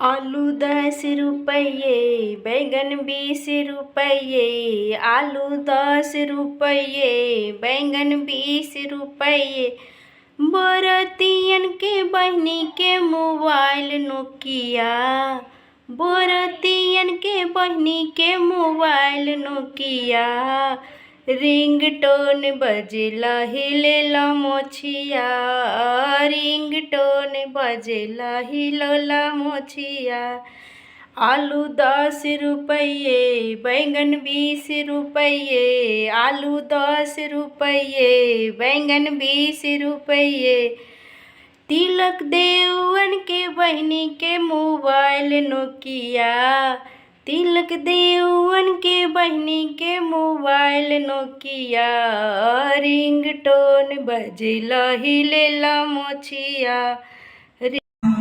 आलू 10 रुपये, बैंगन 20 रुपये। आलू 10 रुपये, बैंगन 20 रुपये। बरतियन के बहिनी के मोबाइल नोकिया। बरतियन के बहिनी के मोबाइल नोकिया। रिंगटोन बजेला हिलेला मोछिया। रिंगटोन बजेला हिलेला मोछिया। आलू 10 रुपये, बैंगन 20 रुपये। आलू 10 रुपये, बैंगन 20 रुपये। तिलक देवन के बहिनी के मोबाइल नोकिया। तिलक देवन के बहिनी के मोबाइल नोकिया। रिंगटोन बजेला हिलेला मोछिया।